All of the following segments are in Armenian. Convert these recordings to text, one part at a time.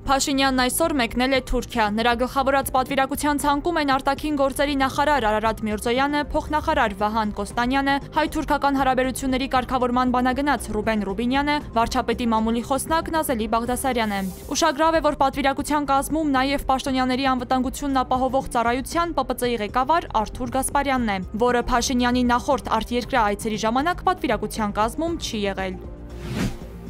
Փաշինյանն այսօր մեկնել է Թուրքիա։ Նրա գլխավորած պատվիրակության ցանկում են արտաքին գործերի նախարար Արարատ Միրզոյանը, փոխնախարար Վահան Կոստանյանը, հայ-թուրքական հարաբերությունների կարգավորման բանագնաց Ռուբեն Ռուբինյանը, վարչապետի մամուլի խոսնակ Նազելի Բաղդասարյանը։ Ուշագրավ է, որ պատվիրակության կազմում նաև պաշտոնյաների անվտանգությունն ապահովող ծառայության ՊՊԾ-ի ղեկավար Արթուր Գասպարյանն է, որը Փաշինյանի նախորդ արտերկրյա այցերի ժամանակ պատվիրակության կազմում չի եղել։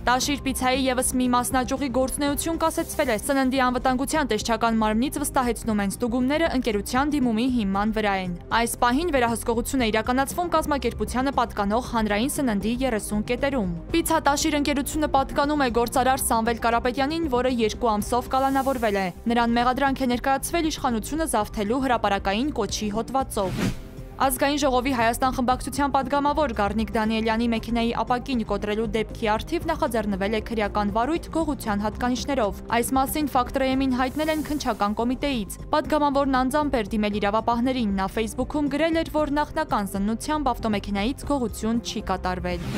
Տաշիր պիցայի ևս մի մասնաճյուղի գործունեություն կասեցվել է։ Սննդի անվտանգության տեսչական մարմնից վստահեցնում են ստուգումները ընկերության դիմումի հիման վրա են։ Այս պահին վերահսկողություն է իրականացվում կազմակերպությանը պատկանող հանրային սննդի 30 կետերում։ Պիցա Տաշիր ընկերությունը պատկանում է գործարար Սամվել Կարապետյանին, որը 2 ամսով կալանավորվել է։ Նրան մեղադրանք է ներկայացվել իշխանությունը զավթելու հրապարակային կոչի հոդվածով։ Ազգային ժողովի Հայաստան խմբակցության падգամավոր Գառնիկ Դանիելյանի մեքենայի ապակին կոտրելու դեպքի առթիվ նախաձեռնվել է քրեական վարույթ գողության հատկանիշներով։ Այս մասին Ֆակտ-ՌԵՄ-ին հայտնել են քննչական կոմիտեից։ Падգամավորն անձամբ էր դիմել իրավապահներին, նա Facebook-ում գրել էր, որ նախնական զննությամբ ավտոմեքենայից գողություն չի կատարվել։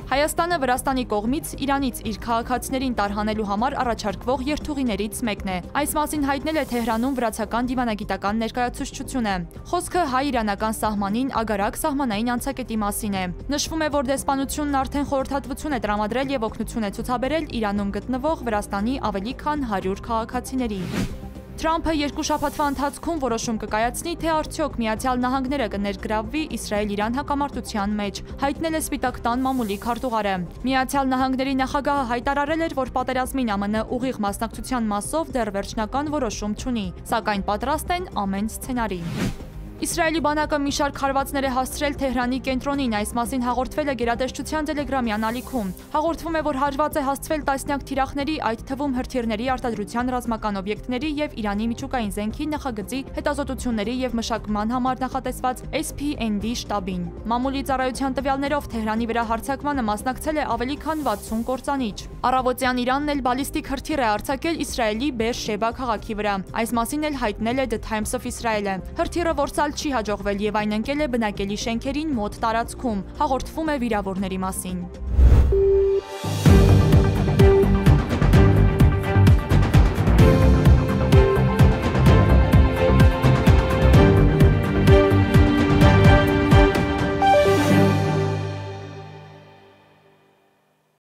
Հայաստանը Վրաստանի կողմից Իրանից իր քաղաքացիներին տարհանելու համար առաջարկվող երթուղիներից մեկն է։ Այս մասին հայտնել է Թեհրանում վրացական դիվանագիտական ներկայացուցչությունը։ Խոսքը հայ-իրանական սահմանին ագարակ սահմանային անցակետի մասին է։ Նշվում է, որ դեսպանությունն արդեն խորհրդատվություն է տրամադրել եւ օգնություն է ցուցաբերել Իրանում գտնվող Վրաստանի ավելի քան 100 քաղաքացիների։ Թրամփը 2 շաբաթվա ընթացքում որոշում կկայացնի, թե արդյոք Միացյալ Նահանգները կներգրավվի Իսրայել-Իրան հակամարտության մեջ, հայտնել է Սպիտակ տան մամուլի քարտուղարը։ Միացյալ Նահանգների նախագահը հայտարարել էր, որ պատերազմին ԱՄՆ ուղիղ մասնակցության մասով դեռ վերջնական որոշում չունի, սակայն պատրաստ են ամեն սցենարի։ Իսրայելի բանակը մի շարք հարվածներ է հասցրել Թեհրանի կենտրոնին, այս մասին հաղորդվել է Գերատեսչության տելեգրամյան ալիքում։ Հաղորդվում է, որ հարված է հասցվել տասնյակ թիրախների, այդ թվում հրթիռների արտադրության ռազմական օբյեկտների եւ Իրանի միջուկային զենքի նախագծի հետազոտությունների եւ մշակման համար նախատեսված SPND շտաբին։ Մամուլի ծառայության տվյալներով Թեհրանի վրա հարձակմանը մասնակցել է ավելի քան 60 կործանիչ։ Առավոտյան Իրանն էլ բալիստիկ հրթիռ է արձակել Իսրայելի Բեր-Շեբա քաղաքի վրա։ Այս մասին էլ հայտնել է The Times of Israel-ը։ Հրթիռը որսալ չի հաջողվել եւ այն ընկել է բնակելի շենքերին մոտ տարածքում, հաղորդվում է վիրավորների մասին։